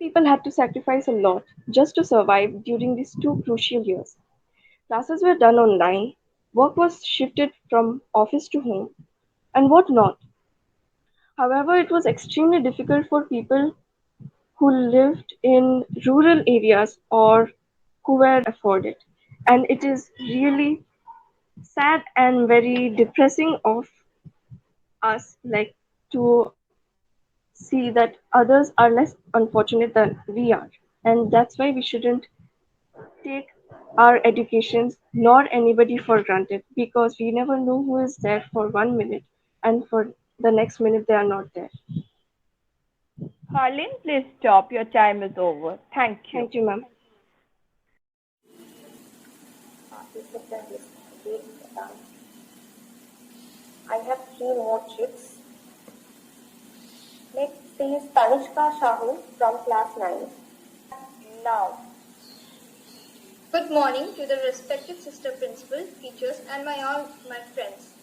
People had to sacrifice a lot just to survive during these 2 crucial years. Classes were done online, work was shifted from office to home, and what not. However, it was extremely difficult for people who lived in rural areas or who were afford it. And it is really sad and very depressing of us like to see that others are less unfortunate than we are. And that's why we shouldn't take our educations nor anybody for granted because we never know who is there for 1 minute and for the next minute they are not there. Harleen, please stop. Your time is over. Thank you. Thank you, ma'am. Discipline is great done. I have three more tricks. Next is Tanishka Shahu from class 9. Now, Good morning to the respected sister principal, teachers, and all my friends.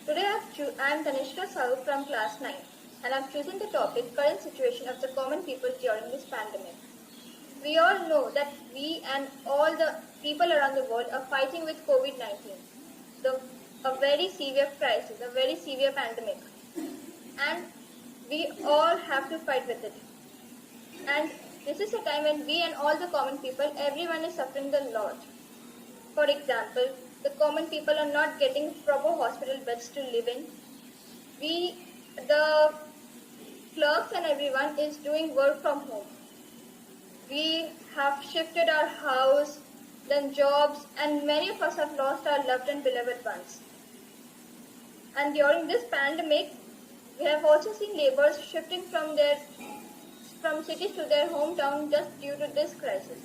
Today I am Tanishka Sahu from class 9, and I've chosen the topic current situation of the common people during this pandemic. We all know that we and all the people around the world are fighting with COVID-19, a very severe crisis, a very severe pandemic, and we all have to fight with it. And this is a time when we and all the common people, everyone is suffering a lot. For example, the common people are not getting proper hospital beds to live in. The clerks and everyone is doing work from home. We have shifted our house, then jobs, and many of us have lost our loved and beloved ones. And during this pandemic, we have also seen laborers shifting from cities to their hometown just due to this crisis.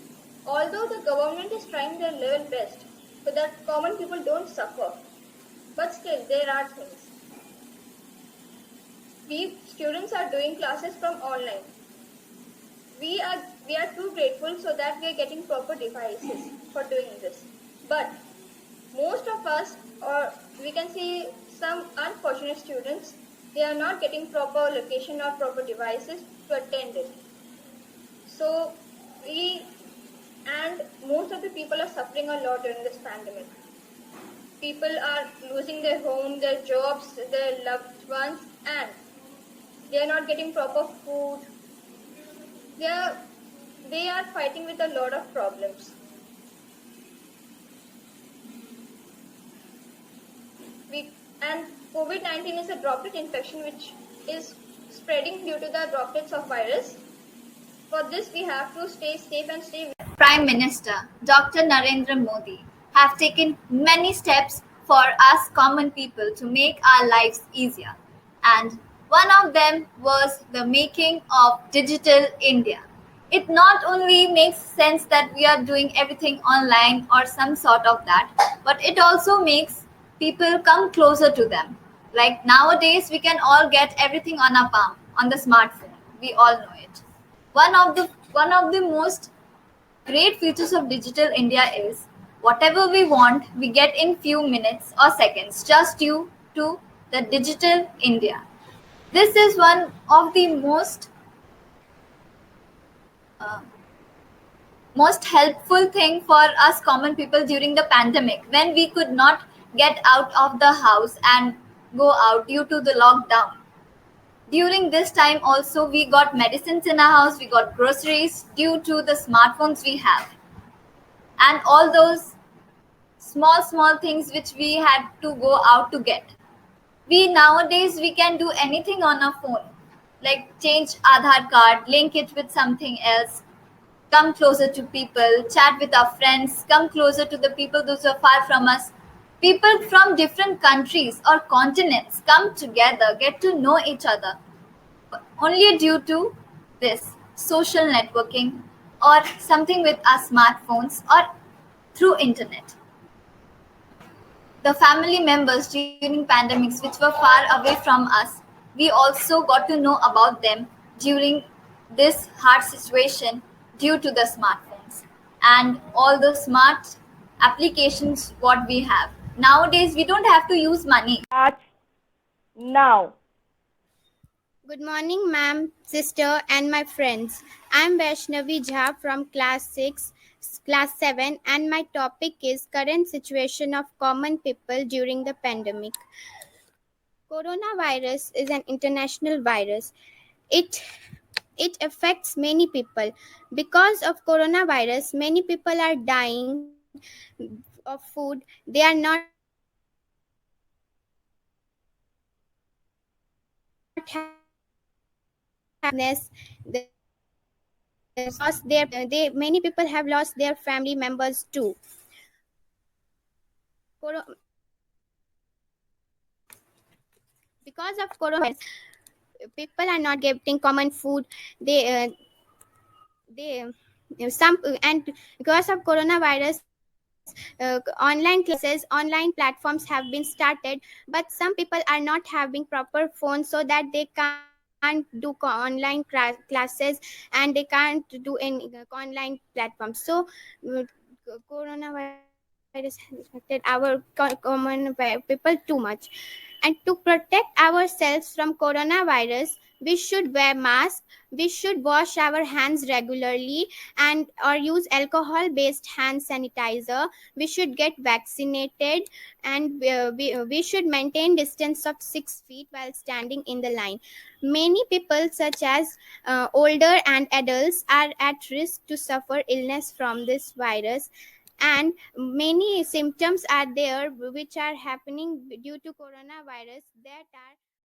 Although the government is trying their level best so that common people don't suffer, but still there are things. We students are doing classes from online. We are too grateful so that we are getting proper devices for doing this. But most of us, or we can see some unfortunate students, they are not getting proper location or proper devices to attend it. So most of the people are suffering a lot during this pandemic. People are losing their home, their jobs, their loved ones, and they are not getting proper food. They are fighting with a lot of problems. And COVID-19 is a droplet infection which is spreading due to the droplets of virus. For this, we have to stay safe and stay. Prime Minister Dr. Narendra Modi have taken many steps for us common people to make our lives easier. And one of them was the making of Digital India. It not only makes sense that we are doing everything online or some sort of that, but it also makes people come closer to them. Like nowadays, we can all get everything on our palm, on the smartphone. We all know it. One of the most great features of Digital India is whatever we want, we get in few minutes or seconds just due to the Digital India. This is one of the uh, most helpful thing for us common people during the pandemic when we could not get out of the house and go out due to the lockdown. During this time also we got medicines in our house, we got groceries due to the smartphones we have, and all those small things which we had to go out to get. We nowadays we can do anything on our phone, like change Aadhaar card, link it with something else, come closer to people, chat with our friends, come closer to the people those are far from us. People from different countries or continents come together, get to know each other only due to this social networking or something with our smartphones or through internet. The family members during pandemics which were far away from us, we also got to know about them during this hard situation due to the smartphones and all the smart applications what we have. Nowadays, we don't have to use money. that's now. Good morning, ma'am, sister, and my friends. I'm Vaishnavi Jha from class 7, and my topic is current situation of common people during the pandemic. Coronavirus is an international virus. It it affects many people. Because of coronavirus, many people are dying of food they are not having. Many people have lost their family members too. Coro- because of coronavirus, people are not getting common food. They some and because of coronavirus, online platforms have been started, but some people are not having proper phones, so that they can't do online classes, and they can't do any online platforms. So uh, coronavirus has affected our common people too much. And to protect ourselves from coronavirus, we should wear masks, we should wash our hands regularly, and or use alcohol based hand sanitizer. We should get vaccinated, and we should maintain distance of 6 feet while standing in the line. Many people, such as older and adults, are at risk to suffer illness from this virus, and many symptoms are there which are happening due to coronavirus, that are